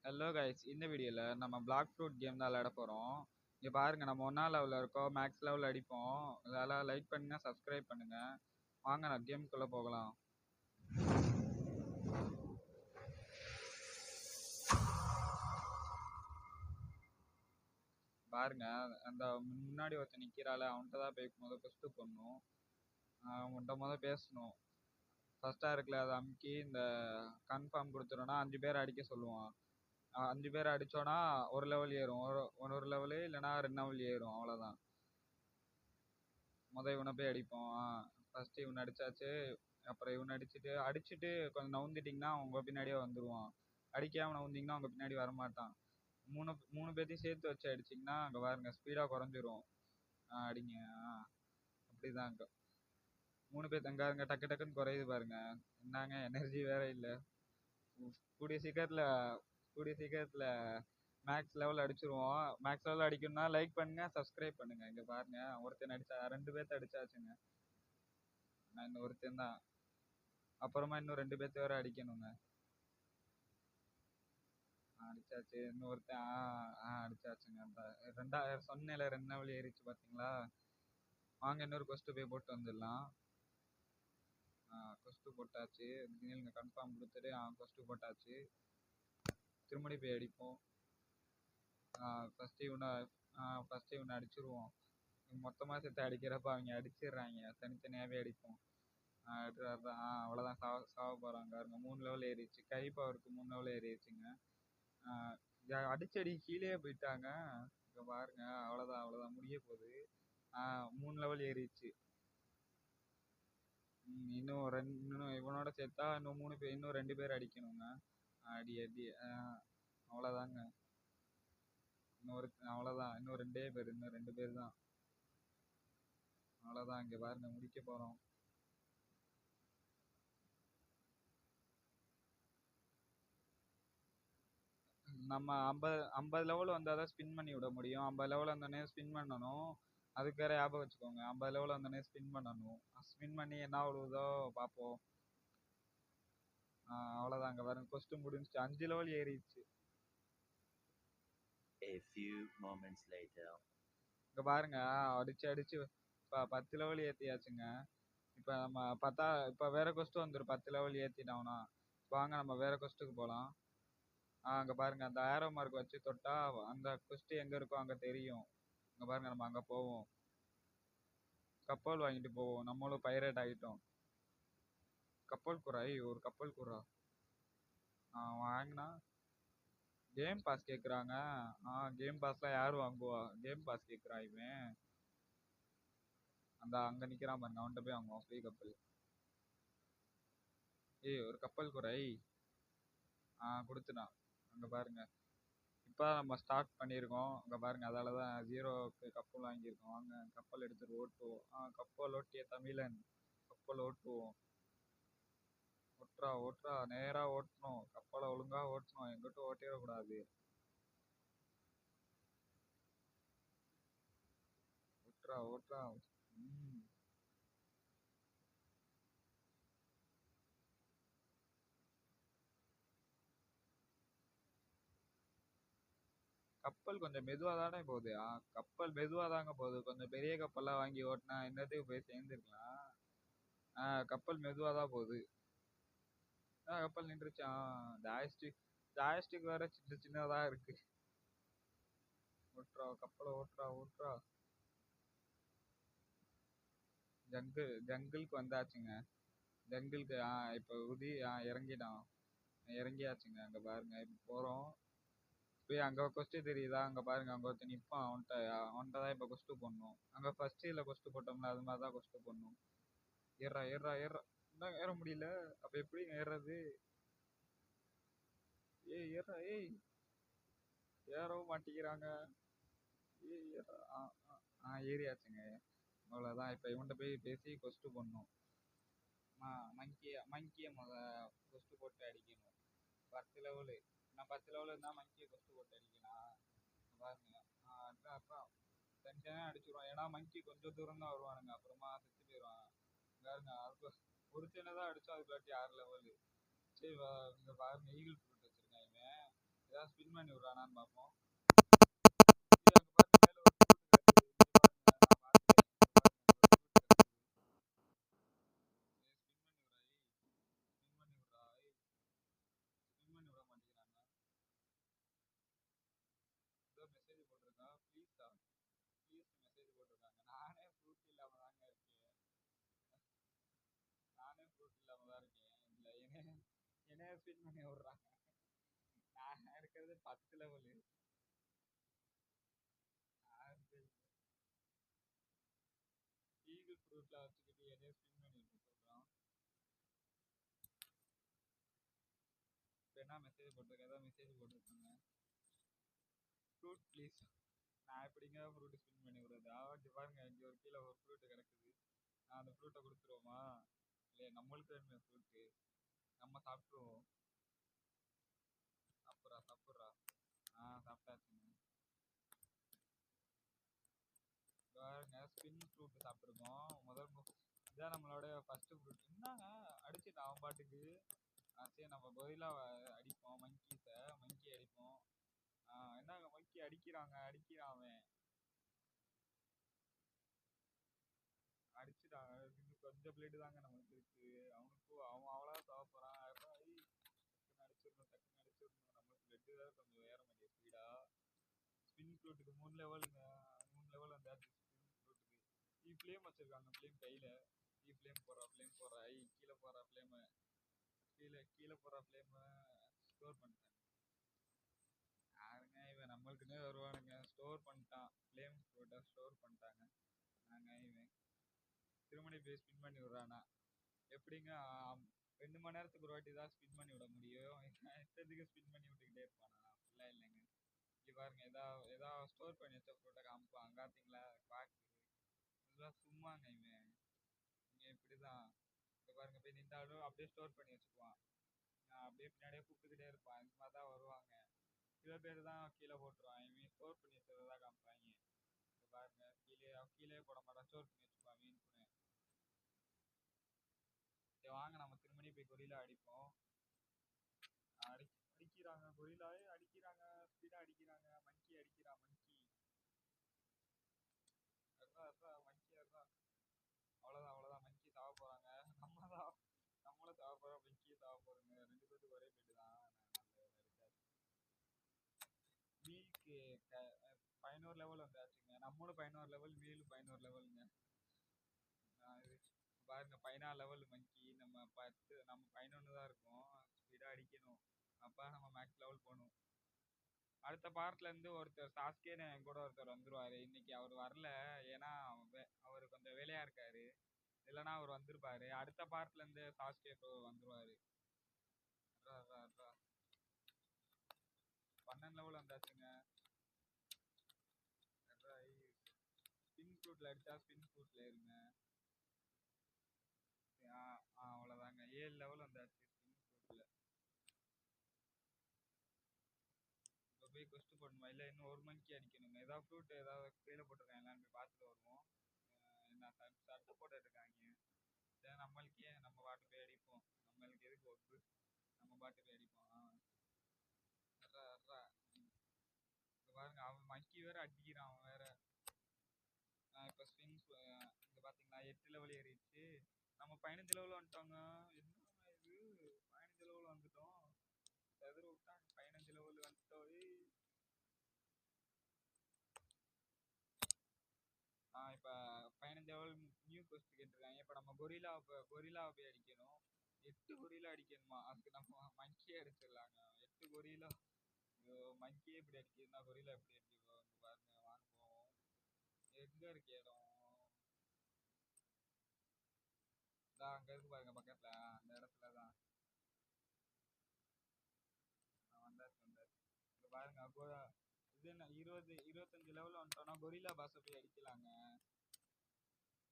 Hello guys, இந்த வீடியோல நம்ம பிளாக் ஃப்ரூட் கேம் தான் விளையாட போறோம். இங்க பாருங்க, நம்ம 1ஆம் லெவல்ல இருக்கோம், மேக்ஸ் லெவல் அடிப்போம். இதெல்லாம் லைக் பண்ணுங்க, சப்ஸ்கிரைப் பண்ணுங்க. வாங்க நான் கேமுக்குள்ள போகலாம். பாருங்க, அந்த முன்னாடி ஒருத்தன் நிக்கிறாள், அவன்கிட்ட தான் போய் ஃபர்ஸ்ட் பண்ணணும். அவன்கிட்ட பேசணும். ஃபர்ஸ்டா இருக்குல்ல, அதை அமுக்கி இந்த கன்ஃபார்ம் கொடுத்துட்டோம்னா 5 பேர் அடிக்க சொல்லுவான். 5 பேர் அடிச்சோன்னா ஒரு லெவல் ஏறும், ஒரு லெவலு இல்லைன்னா 2 லெவல் ஏறும், அவ்வளோதான். இவனை போய் அடிப்போம். ஃபர்ஸ்ட் இவனை அடிச்சாச்சு. அப்புறம் இவனை அடிச்சுட்டு கொஞ்சம் நவுந்துட்டிங்கன்னா அவங்க பின்னாடியே வந்துடுவான். அடிக்காம நவுந்திங்கன்னா அவங்க பின்னாடி வரமாட்டான். மூணு பேர்த்தையும் சேர்த்து வச்சு அடிச்சிங்கன்னா அங்கே பாருங்க ஸ்பீடாக குறைஞ்சிரும். அடிங்க. அப்படிதான் அங்கே 3 பேர் தங்காருங்க, டக்கு டக்குன்னு குறையுது பாருங்க. என்னங்க எனர்ஜி வேற இல்லை. கூடிய சீக்கிரத்தில் மேக்ஸ் லெவல் அடிச்சிருவோம். மேக்ஸ் லெவல் அடிக்கணும்னா லைக் பண்ணுங்க, சப்ஸ்கிரைப் பண்ணுங்க. இங்க பாருங்க, ஒருத்தன் அடிச்சா 2 பேர்த்த அடிச்சாச்சுங்க. நான் இன்னும் ஒருத்தன் தான். அப்புறமா இன்னும் 2 பேர்த்த வேற அடிக்கணுங்க. அடிச்சாச்சு. இன்னும் ஒருத்தன் அடிச்சாச்சுங்க. சொன்னேன்ல 2 லெவல் ஏறிச்சு பாத்தீங்களா. வாங்க இன்னொரு கொஸ்ட் போய் போட்டு வந்துடலாம். கொஸ்ட் போட்டாச்சு. நீங்க கன்ஃபார்ம் கொடுத்துட்டு கொஸ்ட் போட்டாச்சு. திருமணி போய் அடிப்போம். ஃபர்ஸ்ட் இவனை அடிச்சிருவோம். மொத்தமா சேர்த்து அடிக்கிறப்ப அவங்க அடிச்சிடுறாங்க. தனித்தனியாவே அடிப்போம். அவ்வளோதான், சாவ போறாங்க. 3 லெவல் ஏறிடுச்சு. கை பவருக்கு 3 லெவல் ஏறிடுச்சுங்க. அடிச்சடி கீழே போயிட்டாங்க. இங்க பாருங்க, அவ்வளோதான் முடிய போகுது. 3 லெவல் ஏறிடுச்சு. இன்னும் இவனோட சேர்த்தா இன்னும் 3 பேர், இன்னும் 2 பேர் அடிக்கணுங்க. அடி அவ்வளோதாங்க. அவ்வளோதான், இன்னும் 2 பேர், இன்னும் 2 பேர் தான். அவ்வளோதான், இங்க பாருங்க முடிக்க போறோம். நம்ம 50 லெவல் வந்தாதான் ஸ்பின் பண்ணி விட முடியும். 50 லெவல் வந்தோடனே ஸ்பின் பண்ணணும். அதுக்கு வேற ஞாபகம் வச்சுக்கோங்க. 50 லெவல் வந்தோடனே ஸ்பின் பண்ணணும். ஸ்பின் பண்ணி என்ன விழுவுதோ பார்ப்போம். அவ்வளோதான், அங்கே பாருங்க கொஸ்டின் முடிஞ்சிச்சு. 5 லெவல் ஏறிடுச்சு. A few moments later. இங்க பாருங்க, அடிச்சு இப்போ 10 லெவல் ஏற்றியாச்சுங்க. இப்போ நம்ம இப்போ வேற கொஸ்டின் வந்துடும். 10 லெவல் ஏற்றிட்டோம்னா வாங்க நம்ம வேற கொஸ்ட்டுக்கு போகலாம். அங்கே பாருங்க, அந்த ஆரோ மார்க் வச்சு தொட்டா அந்த கொஸ்டின் எங்கே இருக்கோ அங்கே தெரியும். இங்கே பாருங்க, நம்ம அங்கே போவோம். கப்பல் வாங்கிட்டு போவோம். நம்மளும் பைரேட் ஆகிட்டோம். கப்பல் குறா, ஒரு கப்பல் குறா வாங்கினா கேம் பாஸ் கேட்குறாங்க. கேம் பாஸ்லாம் யார் வாங்குவா? கேம் பாஸ் கேட்குறான் இவன். அங்கே நிற்கிறான் பாருங்க, அவன்கிட்ட போய் வாங்குவோம் ஃப்ரீ கப்பல். ஒரு கப்பல் குறை கொடுத்துட்டான். அங்கே பாருங்க, இப்போ நம்ம ஸ்டார்ட் பண்ணியிருக்கோம். அங்கே பாருங்க, அதால தான் 0க்கு கப்பல் வாங்கியிருக்கோம். வாங்க கப்பல் எடுத்துட்டு ஓட்டுவோம். கப்பல் ஓட்டிய தமிழன், கப்பல் ஓட்டுவோம். ஓட்டுறா நேரா ஓட்டணும். கப்பலை ஒழுங்கா ஓட்டணும், எங்கிட்டும் ஓட்டிடக்கூடாது. ஓட்டுறா. கப்பல் கொஞ்சம் மெதுவா தானே போகுது. கப்பல் மெதுவா தாங்க போகுது. கொஞ்சம் பெரிய கப்பலா வாங்கி ஓட்டினா என்னத்துக்கு போய் சேர்ந்துருக்கலாம். கப்பல் மெதுவா தான் போகுது. கப்பல் நின்றுச்சு. ஜாய்ஸ்டிக் வேற சின்னதா இருக்கு. கப்பலை ஓட்டுறா. ஜங்கிளுக்கு வந்தாச்சுங்க. ஜங்கிளுக்கு இப்போ இறங்கியாச்சுங்க. அங்க பாருங்க, இப்போ போறோம். போய் அங்க கொஸ்டின் தெரியுதா? அங்க பாருங்க, அங்க ஒருத்தன் நிப்பான். அவன்கிட்ட தான் இப்போ கொஸ்டின் போடணும். அங்க ஃபர்ஸ்ட் இதுல கொஸ்டின் போட்டோம்ல, அது மாதிரி தான் கொஸ்டின் போடணும். ஏறா. இன்னும் ஏற முடியல. அப்ப எப்படி ஏறது? ஏறா. ஏறவும் மாட்டிக்கிறாங்க. ஏறியாச்சுங்க. அவ்வளவுதான். இப்ப இவன்கிட்ட போய் பேசி கொஸ்டின் பண்ணணும். மங்கிய கொஸ்டின் போட்டு அடிக்கணும். 10 லெவலு. நான் 10 லெவலு இருந்தா மங்கிய கொஸ்டின் போட்டு அடிக்கலாம். பாருங்க, அப்புறம் டென்ஷனே அடிச்சிருவான். ஏன்னா மங்கி கொஞ்சம் தூரம் தான் வருவானுங்க, அப்புறமா செத்து போயிடுவான். பாருங்க, அதுக்கு ஒரு சின்னதான் அடிச்சா அதுக்காட்டி 6 லெவலு. சரி, இங்க பாருங்க ஈகிள் ஃப்ரூட் வச்சிருக்கான் இவன். ஏதாவது ஸ்பின் பண்ணி விட்றானான்னு பார்ப்போம். இது அங்க பாருங்க மேல ஒரு ஃப்ரூட் கிடக்குது. இங்க பாருங்க நான் பார்த்துட்டேன். இங்க பாருங்க அங்க ஒரு ஃப்ரூட் கிடக்குது. ஸ்பின் பண்ணி விட்றா. ஸ்பின் பண்ணி விட மாட்டேங்கிறாங்க. ஏதோ மெசேஜ் போட்டிருக்கா. ப்ளீஸா ப்ளீஸ் மெசேஜ் போட்டிருக்காங்க. நானே ஃப்ரூட் இல்லாம தாங்க இருக்கேன். நானே ஃப்ரூட் இல்லாம தான் இருக்கேன். இல்லை என்னைய ஸ்பின் பண்ணி விட்றாங்க. நான் இருக்கிறது 10 லெவலு. ஈகிள் ஃப்ரூட்ல வச்சுக்கிட்டு என்னைய ஸ்பின் பண்ணி விட்டு சொல்றான். இப்போ என்ன மெசேஜ் போட்டிருக்கேன்? ஏதோ மெசேஜ் போட்டிருக்காங்க. Fruit please. நான் எப்படிங்க ஃப்ரூட் ஸ்பின் பண்ணி விடுறது? இங்கே பாருங்க இங்கே ஒரு கீழே ஒரு ஃப்ரூட் கிடக்குது. நான் அந்த ஃப்ரூட்டை கொடுத்துருவோமா? இல்லையா நம்மளுக்கு வேணுமே ஃப்ரூட்டு. நம்ம சாப்பிட்ருவோம். சாப்பிட்றா. சாப்பிட்டாச்சுங்க. பாருங்க ஸ்பின் ஃப்ரூட் சாப்பிட்ருக்கோம். இதான் நம்மளோட ஃபர்ஸ்ட் ஃப்ரூட். என்னங்க அடிச்சுட்டு அவன் பாட்டுக்கு. சரி நம்ம கொரில்லாவை அடிப்போம். மங்கி அடிப்போம். என்னங்க மங்கி அடிக்கிறான் அவன். அடிச்சுட்டாங்க. இன்னும் கொஞ்சம் பிளேடு தாங்க நம்மளுக்கு இருக்கு. அவன் அவ்வளோ சாவ போறான். டக்குன்னு அடிச்சிடணும். நம்மளுக்கு பிளட்டு வேற கொஞ்சம் ஏற மாட்டேங்குது ஸ்பீடா. ஸ்பின் ஃப்ரூட்டுக்கு 3 லெவலுங்க. 3 லெவல் வந்தாச்சு ஸ்பின் ஃப்ரூட்டுக்கு. ஃப்ளேம் வச்சிருக்காங்க. ஃப்ளேம் கையில. ஃப்ளேம் போடுறா. கீழே போடுறா ஃப்ளேமு. கீழே போடுறா ஃப்ளேமு. ஸ்டோர் பண்ணிட்டேன். யாருங்க இவன் நம்மளுக்குன்னே வருவானுங்க. ஸ்டோர் பண்ணிட்டான். ஃப்ளேம் ஃப்ரூட்டை ஸ்டோர் பண்ணிட்டாங்க. இவன் திருமணி போய் ஸ்பின் பண்ணி விட்றானா? எப்படிங்க 2 மணி நேரத்துக்கு ஒரு வாட்டி தான் ஸ்பின் பண்ணி விட முடியும். இஷ்டத்துக்கு ஸ்பின் பண்ணி விட்டுக்கிட்டே இருப்பானா? அப்படிலாம் இல்லைங்க. இங்கே பாருங்க ஏதாவது ஸ்டோர் பண்ணி வச்ச ஃப்ரூட்டை காமிப்பான். பார்த்தீங்களா பாக்கு. இதெல்லாம் சும்மாங்க இவன். இங்கே இப்படிதான். இங்கே பாருங்க போய் நின்றாலும் அப்படியே ஸ்டோர் பண்ணி வச்சுக்குவான். அப்படியே பின்னாடியே கூப்பிட்டுக்கிட்டே இருப்பான். இந்த மாதிரி தான் வருவாங்க. சில பேர் தான் கீழே போட்டுருவான். இவன் ஸ்டோர் பண்ணி வச்சதான் காமிப்பாங்க. இங்கே பாருங்க கீழே போட மாட்டான். ஸ்டோர் பண்ணி வச்சுப்பான் மீன். சரி வாங்க நம்ம திரும்பி போய் கொரில்லா அடிப்போம். அடிக்கிறாங்க கொரில்லாவே அடிக்கிறாங்க. ஸ்பீடா அடிக்கிறாங்க. மங்கி அடிக்கிறான். மங்கி அவ்வளோதான் மங்கி சாவ போறாங்க. நம்மளும் சாவ போறோம். மங்கியும் சாவ போறோங்க. 2 பேருக்கு ஒரே பேட்டு தான். மீலுக்கு 11 லெவல் வந்தாச்சுங்க. நம்மளும் 11 லெவல். மீலு 11 லெவலுங்க. பாருங்க 14 லெவல் மங்கி. நம்ம 11 தான் இருக்கும். ஸ்பீடா அடிக்கணும். அப்பா நம்ம மேக்ஸ் லெவல் போகணும். அடுத்த பார்ட்ல இருந்து ஒருத்தர் சாஸ்கேன்னு என் கூட ஒருத்தர் வந்துருவாரு. இன்னைக்கு அவர் வரல. ஏன்னா அவர் கொஞ்சம் வேலையா இருக்காரு. இல்லைன்னா அவர் வந்திருப்பாரு. அடுத்த பார்ட்ல இருந்து சாஸ்கே வந்துருவாரு. 12 லெவல் வந்தாச்சுங்க. ஸ்பின் ஃப்ரூட்ல அடிச்சா ஸ்பின் ஃப்ரூட்ல இருங்க. அவ்வளோதாங்க. 7 லெவல் வந்தாச்சு ஸ்பின் ஃப்ரூட்ல. இப்போ போய் கொஸ்ட் போடணுமா? இல்லை இன்னும் ஒரு மணிக்கு அடிக்கணுங்க. ஏதாவது ஃப்ரூட் ஏதாவது கீழே போட்டிருக்காங்களான்னு போய் பார்த்துட்டு வருவோம். என்ன சட்டை போட்டு இருக்காங்க. நம்மளுக்கே நம்ம பாட்டு போய் அடிப்போம். நம்மளுக்கு எதுக்கு ஒப்பு? நம்ம பாட்டு போய் அடிப்போம். பாருங்க அவன் மக்கி வேற அடிக்கிறான். அவன் வேற. இப்போ ஸ்பின்ஸ் இங்கே பார்த்தீங்களா 8 லெவல் ஏறிடுச்சு. நம்ம 15 லெவல் வந்துட்டோங்க. என்ன இது 15 லெவல் வந்துட்டோம். எதிர விட்டாங்க 15 லெவல் வந்துட்டோம். இப்போ 15 லெவல் நியூ கொஸ்ட் கேட்டிருக்காங்க. இப்போ நம்ம கொரில்லாவை போய் அடிக்கணும். 8 கொரில்லா அடிக்கணுமா? அதுக்கு நம்ம மங்கியே அடிச்சிடலாங்க. 8 கொரில்லா. மங்கியே இப்படி அடிக்கிறதுனா கொரில்லா எப்படி அடிக்கும்? பாருங்க வாங்குவோம். எங்க இருக்கு இடம்? அங்க இருக்கு பாருங்க பக்கத்துல. அந்த இடத்துல தான் வந்தாச்சு. இங்க பாருங்க இது என்ன 25 லெவல் வந்துட்டோம்னா கொரில்லா பாஸை போய் அடிக்கலாங்க.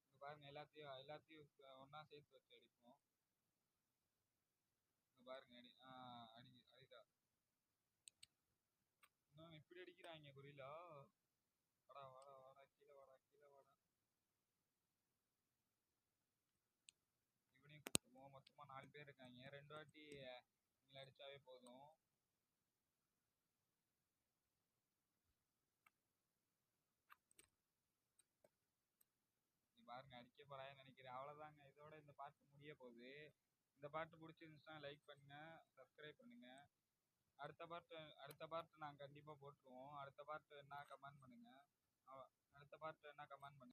இங்க பாருங்க எல்லாத்தையும் ஒன்னா சேர்த்து வச்சு அடிப்போம். இங்க பாருங்க அடிதா. இன்னும் இப்படி அடிக்கிறாங்க கொரில்லா. வாடா கீழே வாடா. இவனையும் கூப்பிட்டுவோம். மொத்தமா 4 பேர் இருக்காங்க. 2 வாட்டி இவங்களை அடிச்சாவே போதும். பாருங்க அடிக்க போறாங்கன்னு நினைக்கிறேன். அவ்வளவுதாங்க, இதோட இந்த பாட்டு முடிய போகுது. இந்த பாட்டு பிடிச்சிருந்துச்சுன்னா லைக் பண்ணுங்க, சப்ஸ்கிரைப் பண்ணுங்க. அடுத்த பார்ட் நாங்க கண்டிப்பா போட்டுருவோம். அடுத்த பார்ட் என்ன கமெண்ட் பண்ணுங்க. அடுத்த பார்ட் என்ன கமெண்ட் பண்ணுங்க.